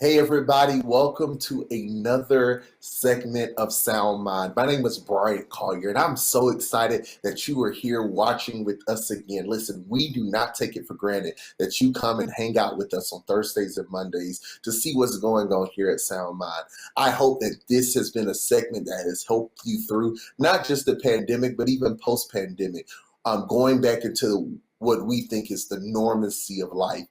Hey everybody, welcome to another segment of Sound Mind. My name is Brian Collier and I'm so excited that you are here watching with us again. Listen, we do not take it for granted that you come and hang out with us on Thursdays and Mondays to see what's going on here at Sound Mind. I hope that this has been a segment that has helped you through not just the pandemic, but even post-pandemic, going back into what we think is the normacy of life.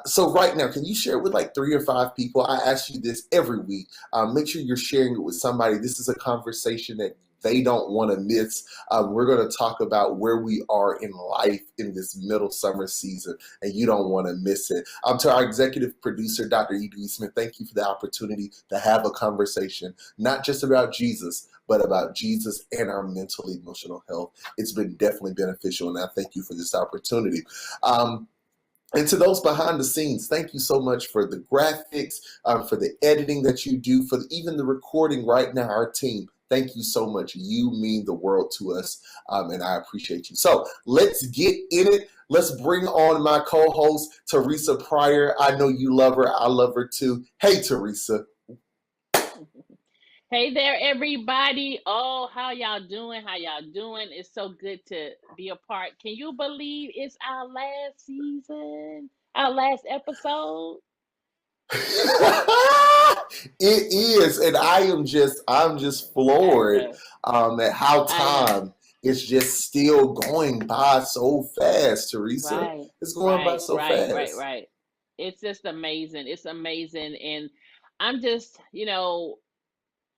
So right now, can you share it with like 3 or 5 people? I ask you this every week. Make sure you're sharing it with somebody. This is a conversation that they don't want to miss. We're going to talk about where we are in life in this middle summer season, and you don't want to miss it. To our executive producer, Dr. E.D. Smith, thank you for the opportunity to have a conversation, not just about Jesus, but about Jesus and our mental, emotional health. It's been definitely beneficial, and I thank you for this opportunity. And to those behind the scenes, thank you so much for the graphics, for the editing that you do, for even the recording right now, our team. Thank you so much. You mean the world to us, and I appreciate you. So let's get in it. Let's bring on my co-host, Teresa Pryor. I know you love her. I love her too. Hey, Teresa. Hey there, everybody. Oh, how y'all doing? How y'all doing? It's so good to be a part. Can you believe it's our last season, our last episode? It is, and I'm just I floored know. at how I know. time is just still going by so fast, Teresa. Right, It's going by right, so right, right, fast. right. It's just amazing. It's amazing. And I'm just,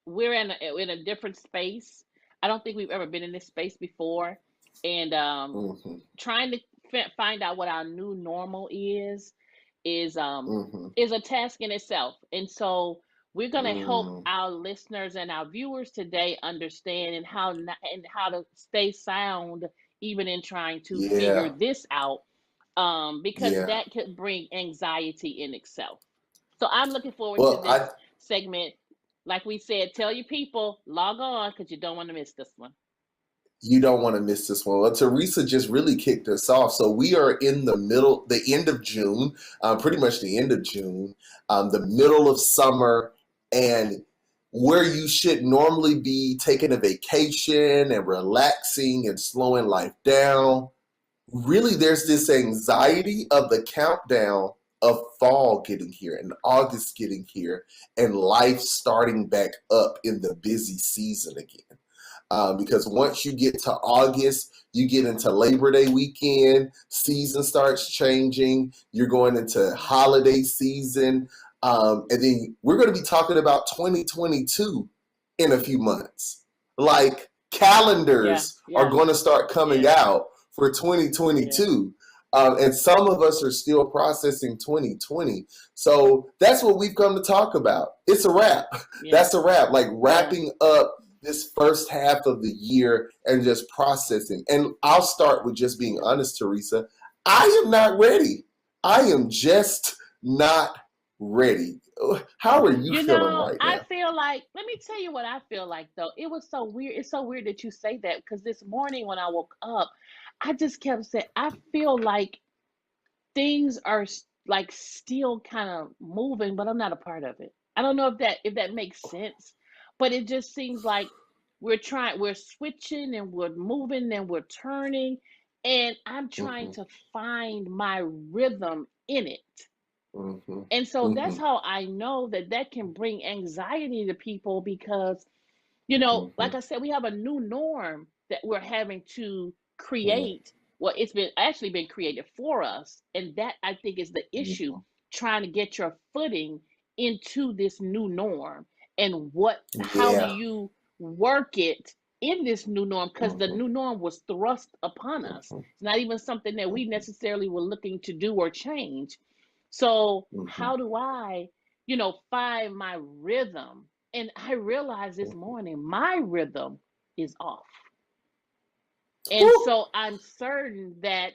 we're in a different space. I don't think we've ever been in this space before. And Hmm. trying to find out what our new normal is Hmm. is a task in itself. And so we're going to help Mm. our listeners and our viewers today understand and how to stay sound even in trying to figure Yeah, this out, because yeah. that could bring anxiety in itself. So I'm looking forward to Well, this segment. Like we said, tell your people, log on because you don't want to miss this one. you don't want to miss this one. Well, Teresa just really kicked us off. So we are in the end of June, pretty much the end of June, the middle of summer, and where you should normally be taking a vacation and relaxing and slowing life down. Really, there's this anxiety of the countdown of fall getting here and August getting here and life starting back up in the busy season again. Because once you get to August, you get into Labor Day weekend, season starts changing, you're going into holiday season, and then we're going to be talking about 2022 in a few months. Like Yeah, calendars are yeah, going to start coming yeah, out for yeah, 2022. And some of us are still processing 2020. So that's what we've come to talk about. It's a wrap. yeah, That's a wrap. Like yeah. wrapping up this first half of the year and just processing. And I'll start with just being honest, Teresa. I am not ready. I am just not ready. How are you feeling right I now? feel like, let me tell you what I feel like though. It was so weird. It's so weird that you say that because this morning when I woke up, I just kept saying, I feel like things are like still kind of moving, but I'm not a part of it. I don't know if that makes sense, but it just seems like we're switching and we're moving and we're turning, and I'm trying Mm-hmm, to find my rhythm in it. mm-hmm, And so that's mm-hmm, how I know that that can bring anxiety to people because, mm-hmm, like I said, we have a new norm that we're having to mm-hmm, create. Well, it's been actually been created for us. And that I think is the issue, mm-hmm. trying to get your footing into this new norm and how do Yeah. you work it in this new norm because the Mm-hmm, new norm was thrust upon us. mm-hmm, It's not even something that we necessarily were looking to do or change. So Hmm. how do I, find my rhythm? And I realized this morning my rhythm is off. And Woo. so I'm certain that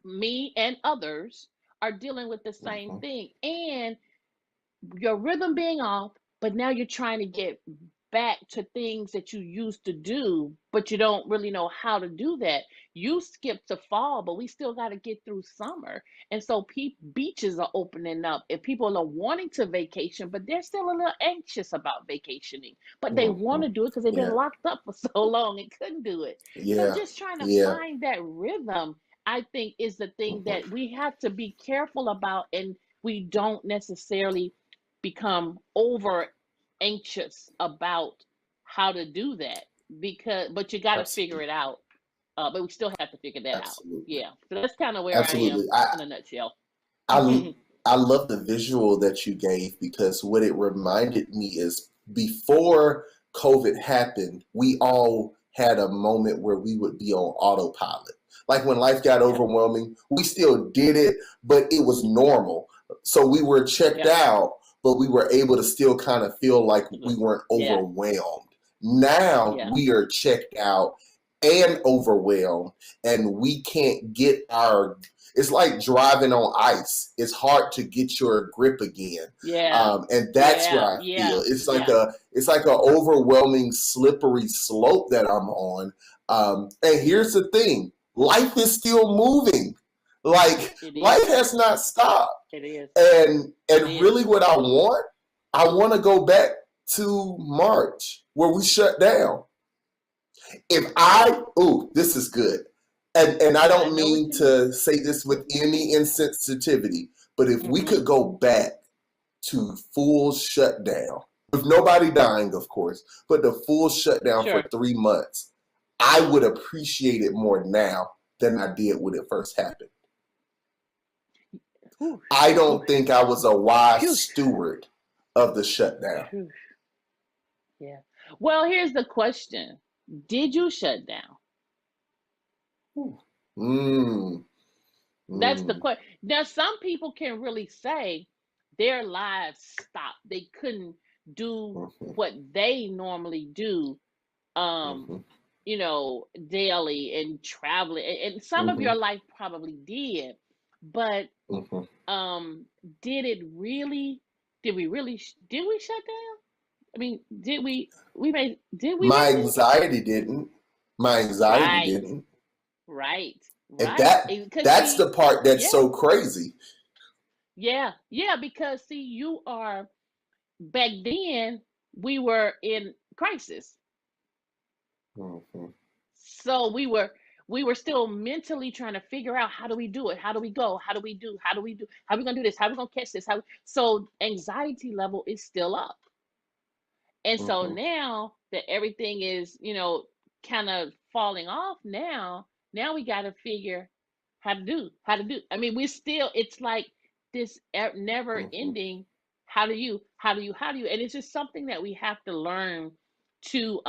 me and others are dealing with the same Mhm. thing. And your rhythm being off, but now you're trying to get back to things that you used to do, but you don't really know how to do that. You skipped to fall, but we still got to get through summer. And so beaches are opening up and people are wanting to vacation, but they're still a little anxious about vacationing. But they want Mhm. to do it because they've been Yeah. locked up for so long and couldn't do it. So Yeah. just trying to Yeah. find that rhythm, I think, is the thing Mhm. that we have to be careful about, and we don't necessarily become over anxious about how to do that, because but you got to figure Absolutely. it out, but we still have to figure that out. Absolutely. Yeah, so that's kind of where I Absolutely. am in a nutshell. I I love the visual that you gave because what it reminded me is before COVID happened, we all had a moment where we would be on autopilot. Like when life got Yep. overwhelming, we still did it, but it was normal. So we were checked Yep. out, but we were able to still kind of feel like we weren't Yeah. overwhelmed. Now Yeah. we are checked out and overwhelmed, and we can't get our, it's like driving on ice. It's hard to get your grip again, Yeah. and that's what Yeah. I Yeah. feel. It's like Yeah. a overwhelming, slippery slope that I'm on. And here's the thing: life is still moving. Like It life is. has not stopped. It is. And It is. really, what I want to go back to March where we shut down. If I, ooh, this is good. And I I don't know what mean you mean. to say this with any insensitivity, but if we Mm-hmm. could go back to full shutdown, with nobody dying, of course, but the full shutdown for Sure. 3 months, I would appreciate it more now than I did when it first happened. Whew. I Whew. don't think I was a wise Phew. steward of the shutdown. Phew. Yeah. Well, here's the question: did you shut down? Mm, That's the mm, question. Now, some people can really say their lives stopped. They couldn't do mhm, what they normally do, um, mhm, daily and traveling. And some of your mhm, life probably did, but mhm. um, did it really? Did we shut down? I mean, did we? Did we My really? anxiety didn't. My anxiety Right, didn't. right, And right. Because that's the see, part that's yeah, so crazy. yeah, yeah. Because see, you are back then. We were in crisis, Mhm, so we were still mentally trying to figure out how do we do it, how do we go, how are we gonna do this, how are we gonna catch this, so anxiety level is still up. And so mhm, now that everything is, kind of falling off now we got to figure how to do. I mean, we still, it's like this never mhm, ending. How do you, and it's just something that we have to learn to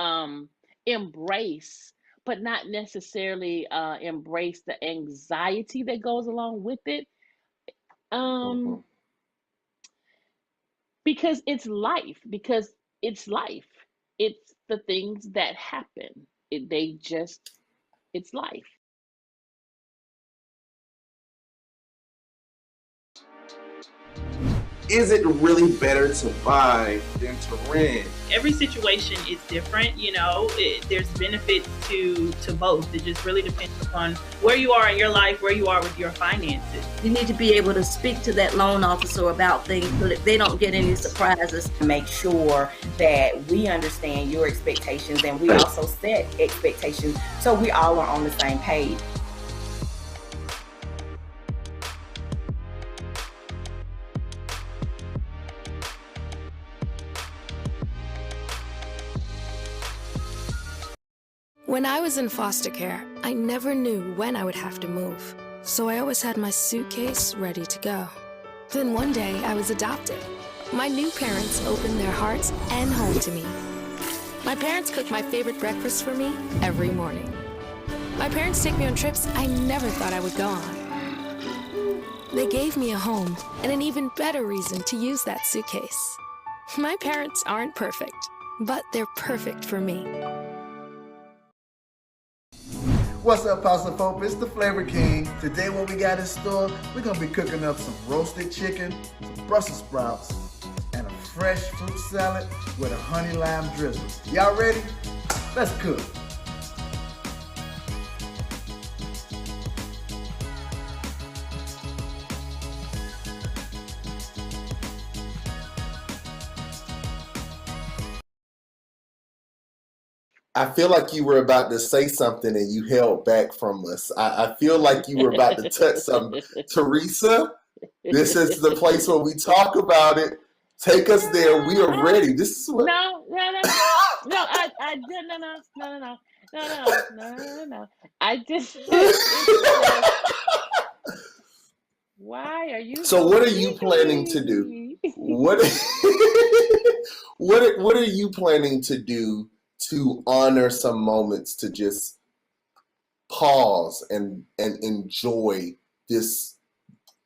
embrace, but not necessarily embrace the anxiety that goes along with it. Um mhm. because it's life. It's the things that happen. It's life. Is it really better to buy than to rent? Every situation is different. There's benefits to both. It just really depends upon where you are in your life, where you are with your finances. You need to be able to speak to that loan officer about things so that they don't get any surprises. Make sure that we understand your expectations and we also set expectations so we all are on the same page. When I was in foster care, I never knew when I would have to move, so I always had my suitcase ready to go. Then one day, I was adopted. My new parents opened their hearts and home to me. My parents cook my favorite breakfast for me every morning. My parents take me on trips I never thought I would go on. They gave me a home and an even better reason to use that suitcase. My parents aren't perfect, but they're perfect for me. What's up, Pasta Folk? It's the Flavor King. Today what we got in store, we're gonna be cooking up some roasted chicken, some Brussels sprouts, and a fresh fruit salad with a honey lime drizzle. Y'all ready? Let's cook. I feel like you were about to say something and you held back from us. I feel like you were about to touch something. Teresa, this is the place where we talk about it. Take us there. We are ready. This is what. No. I just. Why are you? So what are you planning to do? What are you planning to do to honor some moments to just pause and enjoy this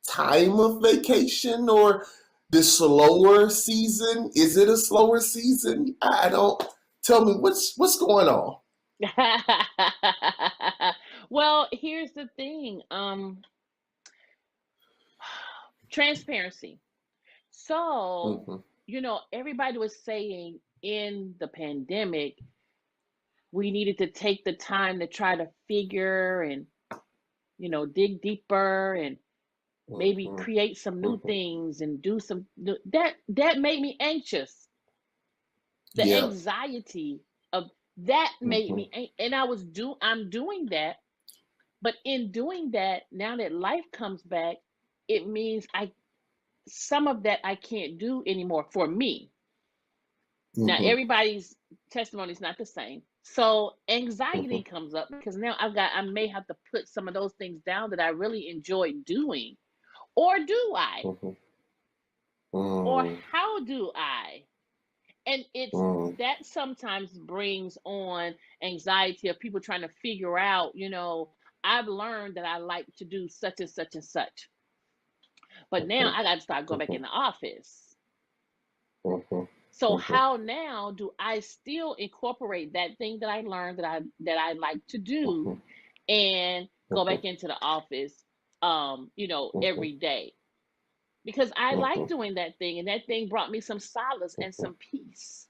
time of vacation or this slower season? Is it a slower season? I don't. Tell me what's going on. Well, here's the thing. Transparency. So, Mhm. Everybody was saying in the pandemic, we needed to take the time to try to figure and, dig deeper and maybe Mhm. create some new Mhm. things and do some that made me anxious. The Yeah. anxiety of that made Mhm. me, and I'm doing that, but in doing that, now that life comes back, it means some of that I can't do anymore for me. Now Mhm. everybody's testimony is not the same. So anxiety Mhm. comes up because now I may have to put some of those things down that I really enjoy doing. Or do I? Mhm. Or Mm. how do I? And it's Mm. that sometimes brings on anxiety of people trying to figure out, I've learned that I like to do such and such and such. But now Mhm. I got to start going back Mhm. in the office. Mhm. So Mhm. how now do I still incorporate that thing that I learned that I like to do Mhm. and go Mhm. back into the office Mhm. every day? Because I like Mhm. doing that thing and that thing brought me some solace and Mhm. some peace.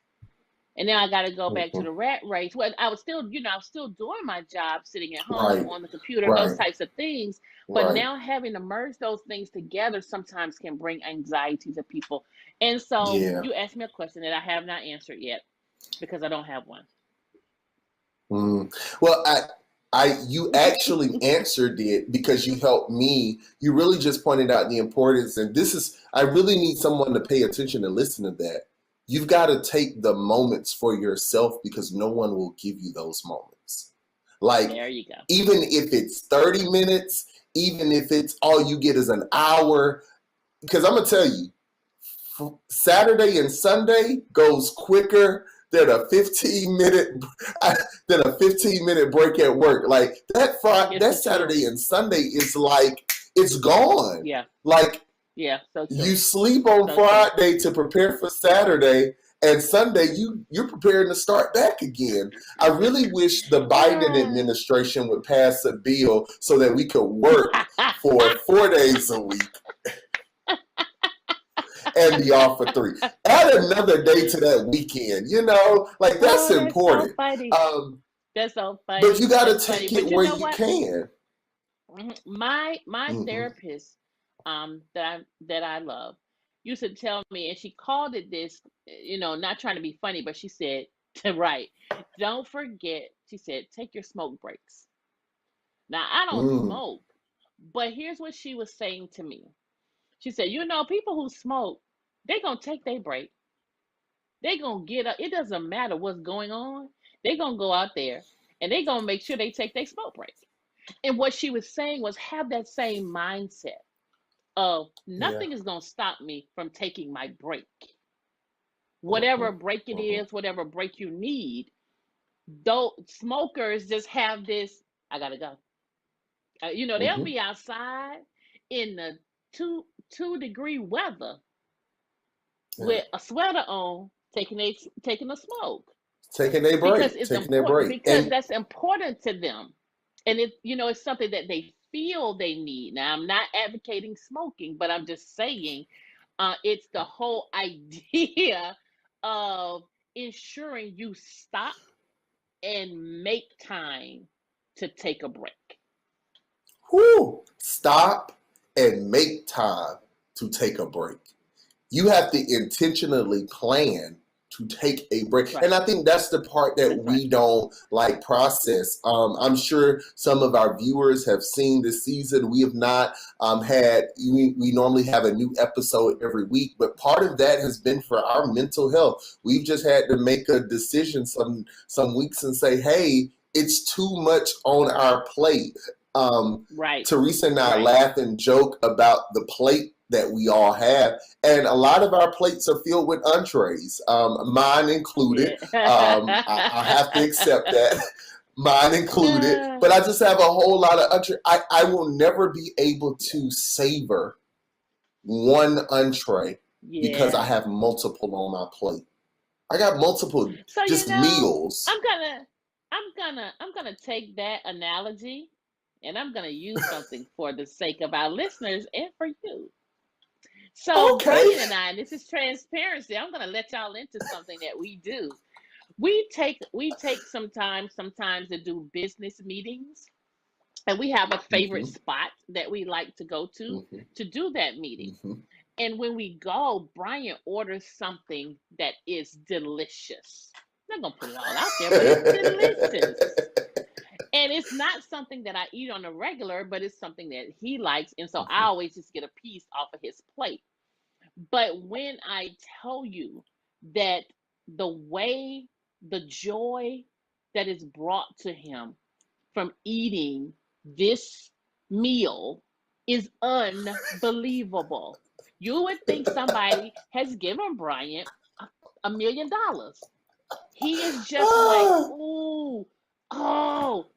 And now I got to go back to Mhm. the rat race. Well, I was still doing my job, sitting at home Right. on the computer and those Right. types of things. But Right. now having to merge those things together sometimes can bring anxiety to people. And so Yeah. you asked me a question that I have not answered yet because I don't have one. Well, you actually answered it because you helped me. You really just pointed out the importance, and I really need someone to pay attention and listen to that. You've got to take the moments for yourself because no one will give you those moments. Like, There you go. even if it's 30 minutes, even if it's all you get is an hour, because I'm going to tell you, Saturday and Sunday goes quicker than a 15-minute break at work. Like It's that the truth. Saturday and Sunday is like it's gone. Yeah. Like Yeah. So true. you sleep on So true. Friday to prepare for Saturday, and Sunday you're preparing to start back again. I really wish the Biden administration would pass a bill so that we could work for 4 days a week and be off for 3. Add another day to that weekend, like that's Oh, that's so important. funny. That's so But you funny. got to That's funny. take it But you where know you what? can. My Hmm. therapist that I love used to tell me, and she called it this, not trying to be funny, but she said, right, don't forget, she said, take your smoke breaks. Now I don't Mm. smoke, but here's what she was saying to me. She said, people who smoke, they gonna take their break. They gonna get up. It doesn't matter what's going on. They gonna go out there and they gonna make sure they take their smoke break. And what she was saying was have that same mindset of Yeah. nothing is going to stop me from taking my break. Hmm. Whatever break it Hmm. is, whatever break you need, though smokers just have this, I got to go. They'll Hmm. be outside in the two-degree weather Yeah. with a sweater on, taking a smoke Taking a because break, it's taking their important, break. because And that's important to them, and it's something that they feel they need. Now, I'm not advocating smoking, but I'm just saying, it's the whole idea of ensuring you stop and make time to take a break. stop and make time to take a break. You have to intentionally plan to take a break. Right. And I think that's the part that That's we don't like process. I'm sure some of our viewers have seen this season. We have not we normally have a new episode every week, but part of that has been for our mental health. We've just had to make a decision some weeks and say, hey, it's too much on our plate. Right. Teresa and I Right. laugh and joke about the plate that we all have, and a lot of our plates are filled with entrees, mine included. I have to accept that, mine included. But I just have a whole lot of entree. I will never be able to savor one entree because I Yeah. have multiple on my plate. I got multiple So just meals. I'm gonna take that analogy and I'm gonna use something for the sake of our listeners and for you. So Okay. Brian and I, this is transparency. I'm gonna let y'all into something that we do. We take some time sometimes to do business meetings, and we have a favorite spot that we like to go to do that meeting. And when we go, Brian orders something that is delicious. I'm not gonna put it all out there, but it's delicious. And it's not something that I eat on a regular, but it's something that he likes. And so I always just get a piece off of his plate. But when I tell you that the joy that is brought to him from eating this meal is unbelievable. You would think somebody has given Brian $1 million. He is just like, ooh, oh,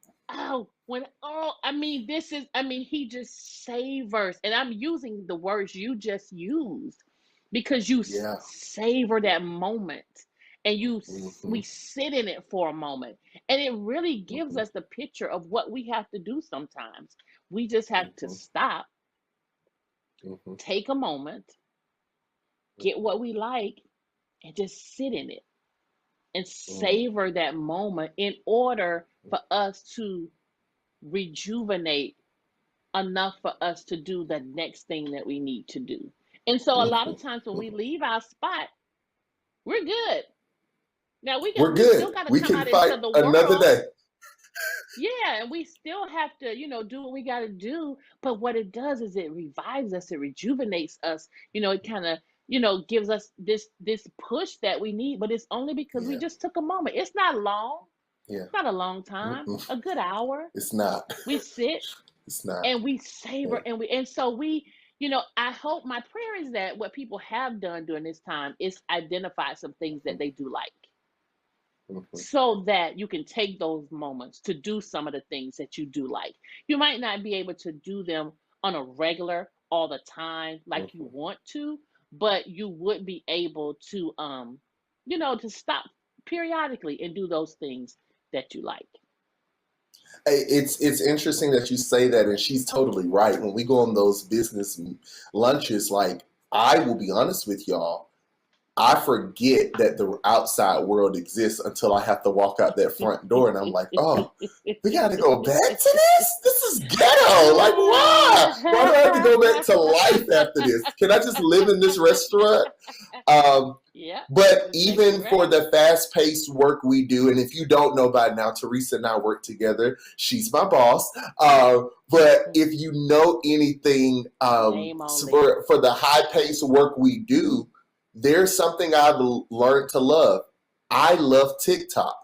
he just savors, and I'm using the words you just used because you Yeah. savor that moment, and we sit in it for a moment, and it really gives us the picture of what we have to do sometimes. We just have to stop, take a moment, get what we like, and just sit in it and savor that moment in order for us to rejuvenate enough for us to do the next thing that we need to do. And so a lot of times when we leave our spot, we're good. Now We're still good. got to We come can out fight into the another world. day. Yeah, and we still have to, do what we got to do. But what it does is it revives us, it rejuvenates us. It kind of, gives us this push that we need. But it's only because we Yeah. just took a moment. It's not long. Yeah. It's not a long time. A good hour. It's not. We sit It's not. and we savor, and so we, I hope, my prayer is that what people have done during this time is identify some things that they do like, so that you can take those moments to do some of the things that you do like. You might not be able to do them on a regular all the time like you want to, but you would be able to to stop periodically and do those things that you like. It's interesting that you say that, and she's totally right. When we go on those business lunches, like, I will be honest with y'all, I forget that the outside world exists until I have to walk out that front door, and I'm like, oh, we got to go back to this? This is ghetto. Like, why? Why do I have to go back to life after this? Can I just live in this restaurant? Yeah. But even for the fast-paced work we do, and if you don't know by now, Teresa and I work together. She's my boss. But if you know anything for the high-paced work we do, there's something I've learned to love. I love TikTok.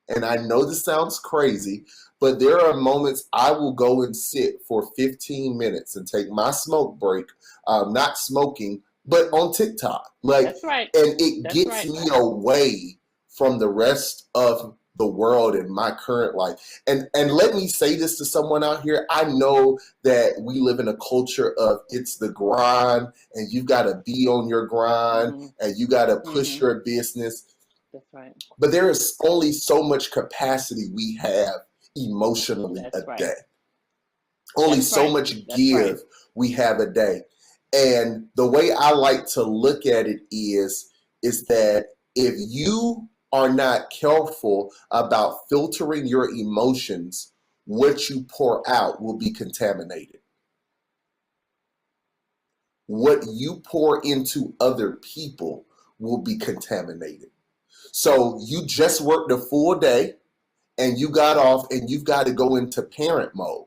And I know this sounds crazy, but there are moments I will go and sit for 15 minutes and take my smoke break, not smoking, but on TikTok. Like, that's right. And it gets me away from the rest of the world in my current life. And let me say this to someone out here. I know that we live in a culture of it's the grind, and you've got to be on your grind, Mm-hmm. and you got to push Mm-hmm. your business. That's right. But there is only so much capacity we have emotionally That's a right. day. Only That's so right. much That's give right. we have a day. And the way I like to look at it is that if you are not careful about filtering your emotions, what you pour out will be contaminated. What you pour into other people will be contaminated. So you just worked a full day and you got off and you've got to go into parent mode.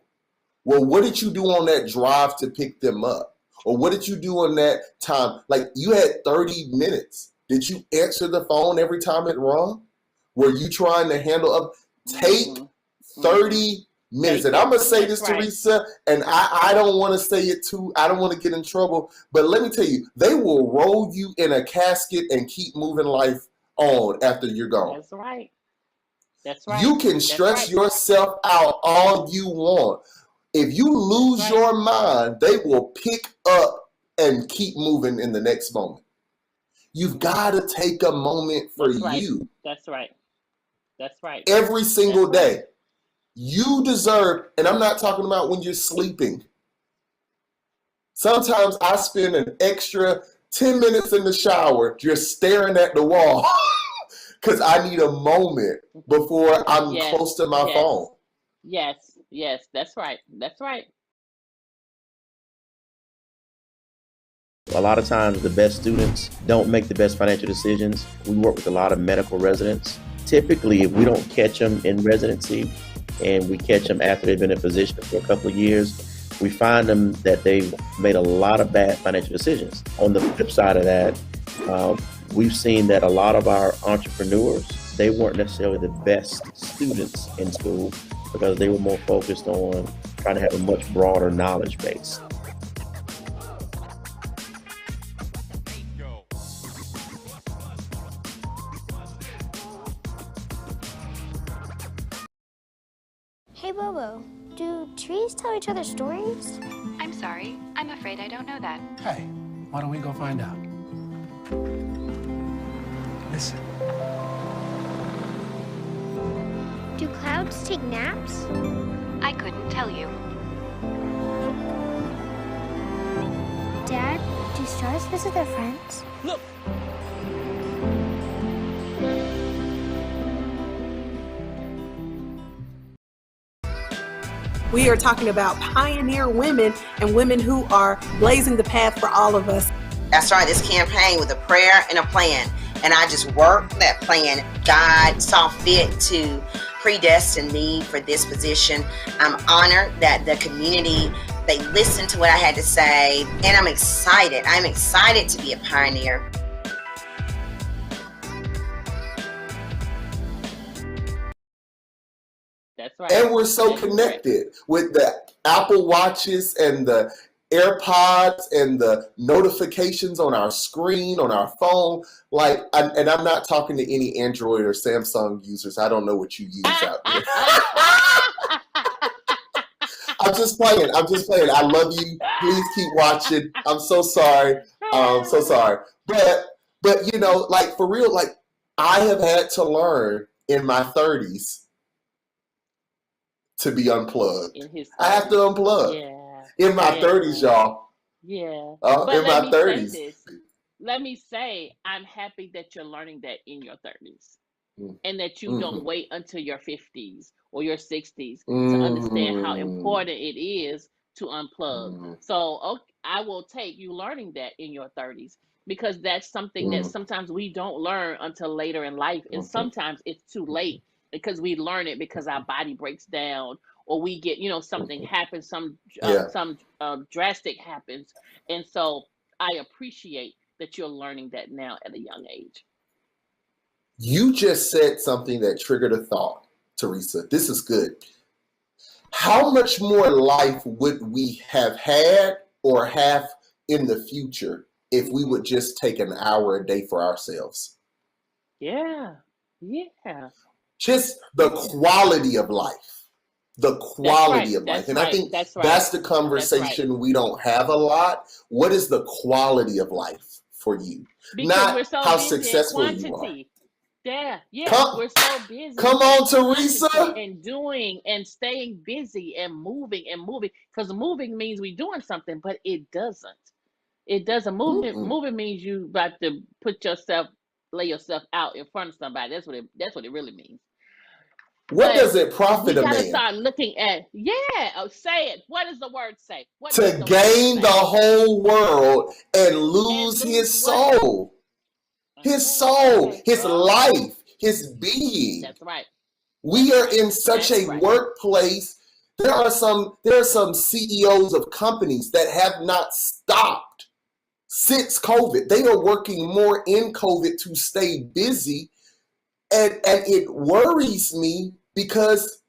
Well, what did you do on that drive to pick them up? Or what did you do on that time? Like, you had 30 minutes. Did you answer the phone every time it rung? Were you trying to handle up? Take Mm-hmm. 30 minutes. Take And I'm it. going to say That's this, right. Teresa, and I don't want to say it too. I don't want to get in trouble. But let me tell you, they will roll you in a casket and keep moving life on after you're gone. That's right. That's right. You can That's stress right. yourself out all you want. If you lose That's right. your mind, they will pick up and keep moving in the next moment. You've got to take a moment for That's right. you That's right. That's right. every single That's right. day. You deserve, and I'm not talking about when you're sleeping. Sometimes I spend an extra 10 minutes in the shower just staring at the wall because I need a moment before I'm Yes. close to my Yes. phone. Yes. Yes. That's right. That's right. A lot of times the best students don't make the best financial decisions. We work with a lot of medical residents. Typically, if we don't catch them in residency and we catch them after they've been in position for a couple of years, we find them that they've made a lot of bad financial decisions. On the flip side of that, we've seen that a lot of our entrepreneurs, they weren't necessarily the best students in school because they were more focused on trying to have a much broader knowledge base. Hey Bobo, do trees tell each other stories? I'm sorry. I'm afraid I don't know that. Hey, why don't we go find out? Listen. Do clouds take naps? I couldn't tell you. Dad, do stars visit their friends? Look! We are talking about pioneer women and women who are blazing the path for all of us. I started this campaign with a prayer and a plan, and I just worked that plan. God saw fit to predestine me for this position. I'm honored that the community, they listened to what I had to say, and I'm excited. I'm excited to be a pioneer. That's right. And we're so That's right. connected with the Apple Watches and the AirPods and the notifications on our screen, on our phone. And I'm not talking to any Android or Samsung users. I don't know what you use out there. I'm just playing. I love you. Please keep watching. I'm so sorry. So sorry. But you know, like, for real, like, I have had to learn in my 30s to be unplugged. In his I have to unplug. Yeah. In my 30s, y'all. Yeah. In my 30s. Let me say, I'm happy that you're learning that in your 30s. And that you don't wait until your 50s or your 60s to understand how important it is to unplug. So I will take you learning that in your 30s, because that's something that sometimes we don't learn until later in life. And sometimes it's too late because we learn it because our body breaks down, or we get, something happens, some drastic happens. And so I appreciate that you're learning that now at a young age. You just said something that triggered a thought, Teresa. This is good. How much more life would we have had or have in the future if we would just take an hour a day for ourselves? Yeah. Yeah. just the quality of life. The quality of life. And I think that's the conversation we don't have a lot. What is the quality of life for you? Because Not we're so how busy in successful you are. quantity. Yeah, Come, we're so busy come in on, quantity Teresa. and doing and staying busy and moving. Because moving means we're doing something, but it doesn't. It doesn't. Moving means you about to lay yourself out in front of somebody. That's what it really means. What But does it we profit a gotta man start looking at say it. What does the word say? What to does the word gain say? the whole world and lose his lose what? soul? His Okay, soul, okay. his Oh, life, his being. that's right. We That's are right. in such That's a right. workplace. There are some CEOs of companies that have not stopped since COVID. They are working more in COVID to stay busy. And it worries me because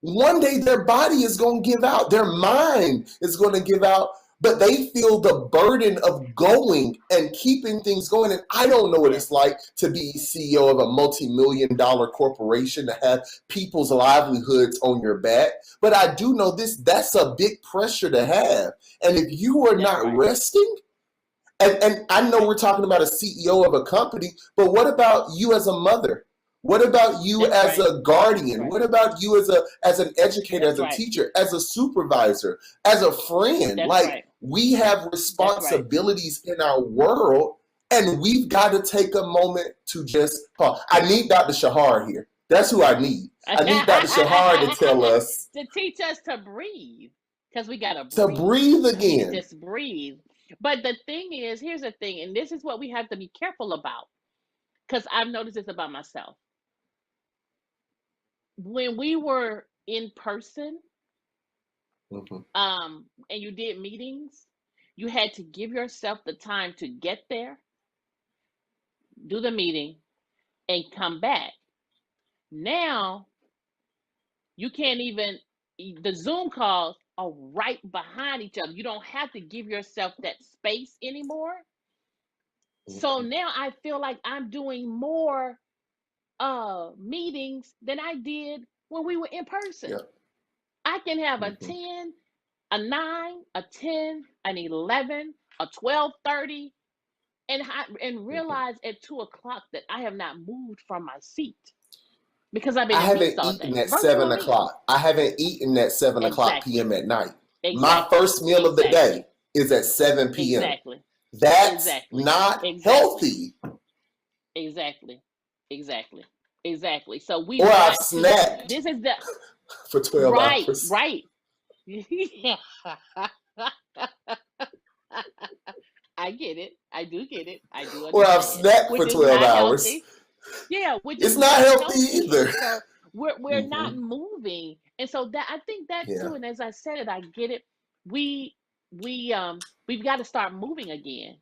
one day their body is going to give out, their mind is going to give out, but they feel the burden of going and keeping things going. And I don't know what it's like to be CEO of a multi-million-dollar corporation, to have people's livelihoods on your back. But I do know that's a big pressure to have. And if you are not resting, and I know we're talking about a CEO of a company, but what about you as a mother? What about you as a guardian? What about you as an educator, as a teacher, as a supervisor, as a friend? We have responsibilities in our world, and we've got to take a moment to just pause. I need Dr. Shahar here. That's who I need. I need Dr. Shahar to tell us. To teach us to breathe. Because we got to breathe again. Just breathe. But the thing is, here's the thing, and this is what we have to be careful about, because I've noticed this about myself. When we were in person, and you did meetings, you had to give yourself the time to get there, do the meeting, and come back. Now, you can't even, the Zoom calls are right behind each other. You don't have to give yourself that space anymore. So now I feel like I'm doing more meetings than I did when we were in person. I can have a 10, a 9, a 10, an 11, a 12:30, and realize at 2:00 that I have not moved from my seat because I've been. I haven't eaten at 7 o'clock. I haven't eaten at 7 o'clock p.m. at night. My first meal of the day is at 7 p.m. That's not healthy. Exactly. So we. Or I've snacked. This is the for 12 hours. Right. Yeah. I get it. I do get it. I do. Or I've snacked for 12 hours. Healthy. Yeah, it's not healthy either. So we're not moving, and so that I think that too. And as I said it, I get it. We've got to start moving again,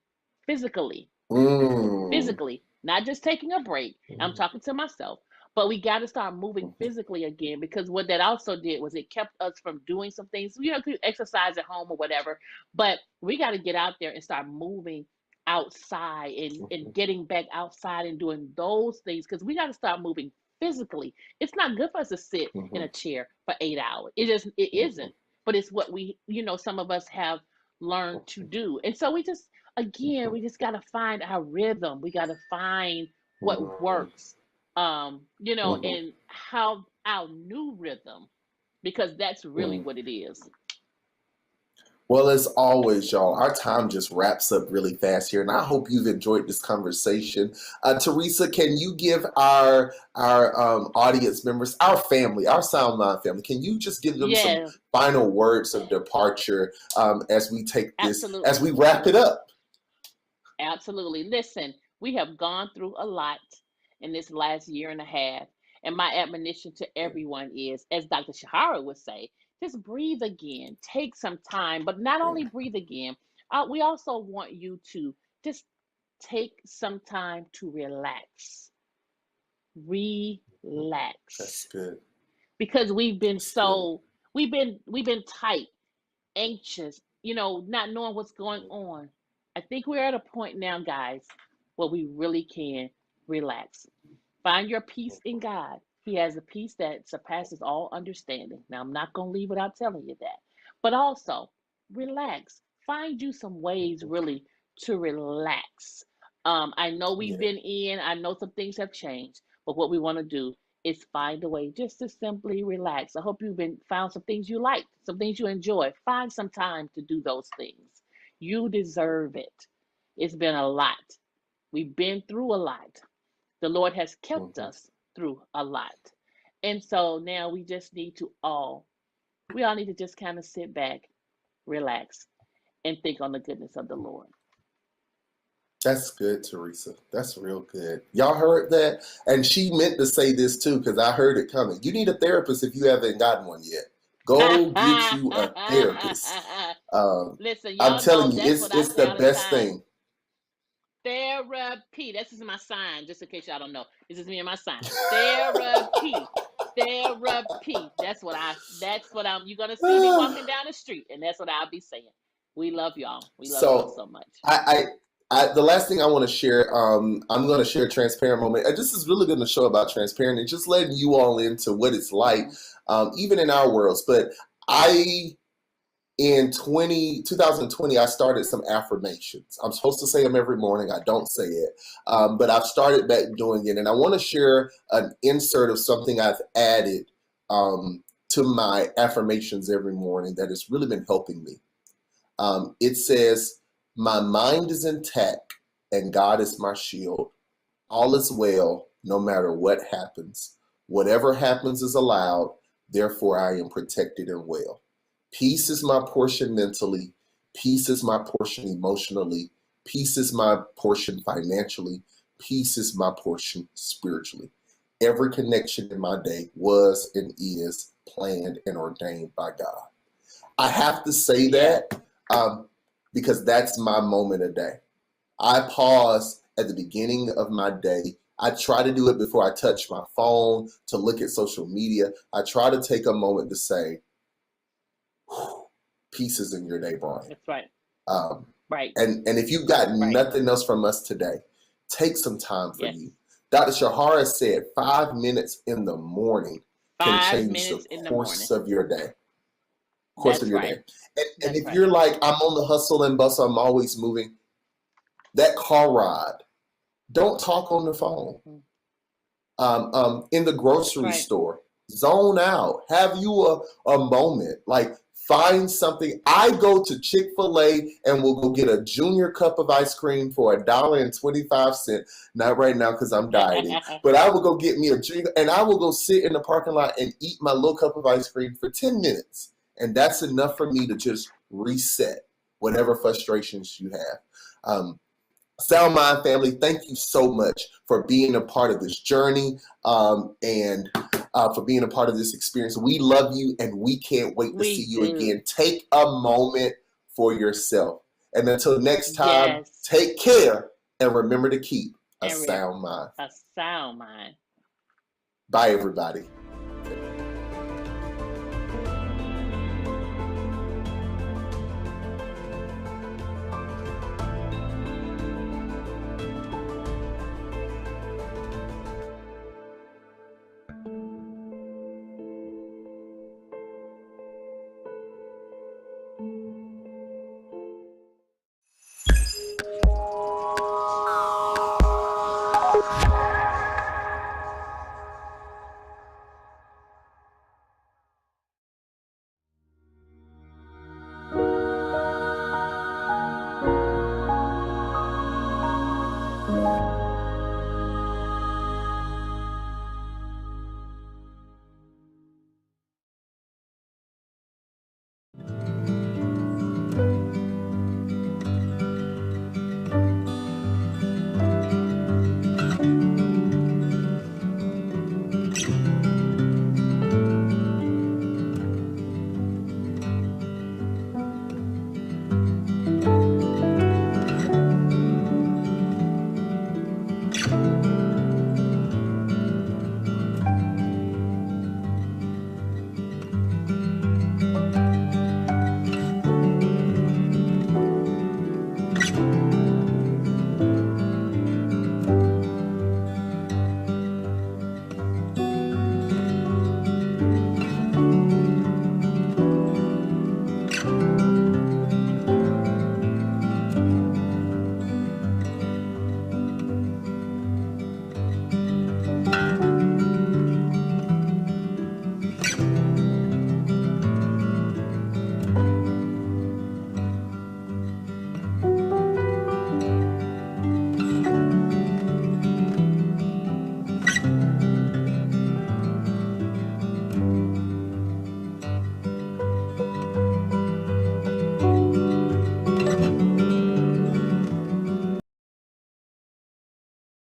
physically. Physically, not just taking a break. I'm talking to myself, but we got to start moving physically again, because what that also did was it kept us from doing some things. Exercise at home or whatever, but we got to get out there and start moving outside and getting back outside and doing those things, because we got to start moving physically. It's not good for us to sit in a chair for 8 hours. It isn't, but it's what we, some of us have learned to do. And so we just got to find our rhythm. We got to find what works, and how our new rhythm, because that's really what it is. Well, as always, y'all, our time just wraps up really fast here, and I hope you've enjoyed this conversation. Teresa, can you give our audience members, our family, our SoundMind family, can you just give them some final words of departure as we take this, as we wrap it up? Absolutely. Listen, we have gone through a lot in this last year and a half, and my admonition to everyone is, as Dr. Shahara would say, just breathe again. Take some time, but not only breathe again, we also want you to just take some time to relax. Relax. That's good. Because we've been we've been tight, anxious, not knowing what's going on. I think we're at a point now, guys, where we really can relax. Find your peace in God. He has a peace that surpasses all understanding. Now, I'm not going to leave without telling you that. But also, relax. Find you some ways really to relax. I know we've Yeah. been in, I know some things have changed, but what we want to do is find a way just to simply relax. I hope you've been found some things you like, some things you enjoy. Find some time to do those things. You deserve it. It's been a lot. We've been through a lot. The Lord has kept Mhm. us through a lot. And so now we just need to we all need to just kind of sit back, relax, and think on the goodness of the Lord. That's good, Teresa. That's real good. Y'all heard that? And she meant to say this too, because I heard it coming. You need a therapist if you haven't gotten one yet. Go get you a therapist. Listen, I'm y'all telling know you, that's what I it's say the all the best time. thing. Therapy. This is my sign, just in case y'all don't know. This is me and my sign. Therapy. Therapy. That's what you're gonna see me walking down the street, and that's what I'll be saying. We love y'all. We love y'all So so much. the last thing I want to share, I'm going to share a transparent moment. And this is really going to show about transparency, just letting you all into what it's like, even in our worlds. But in 2020, I started some affirmations. I'm supposed to say them every morning. I don't say it, but I've started back doing it. And I want to share an insert of something I've added to my affirmations every morning that has really been helping me. It says, my mind is intact and God is my shield. All is well, no matter what happens. Whatever happens is allowed, therefore I am protected and well. Peace is my portion mentally. Peace is my portion emotionally. Peace is my portion financially. Peace is my portion spiritually. Every connection in my day was and is planned and ordained by God. I have to say that because that's my moment a day. I pause at the beginning of my day. I try to do it before I touch my phone, to look at social media. I try to take a moment to say, peace is in your day, Brian. That's right. Right. And if you've got nothing else from us today, take some time for you. Dr. Shahara said 5 minutes in the morning can change the course of your day. Day. And if you're like, I'm on the hustle and bustle, I'm always moving, that car ride, don't talk on the phone. In the grocery store, zone out, have you a moment, like find something. I go to Chick-fil-A and we'll go get a junior cup of ice cream for $1.25. Not right now because I'm dieting, but I will go get me a junior, and I will go sit in the parking lot and eat my little cup of ice cream for 10 minutes. And that's enough for me to just reset whatever frustrations you have. Sound Mind family, thank you so much for being a part of this journey and for being a part of this experience. We love you and we can't wait to see you again. Take a moment for yourself. And until next time, take care and remember to keep a sound mind. A sound mind. Bye, everybody.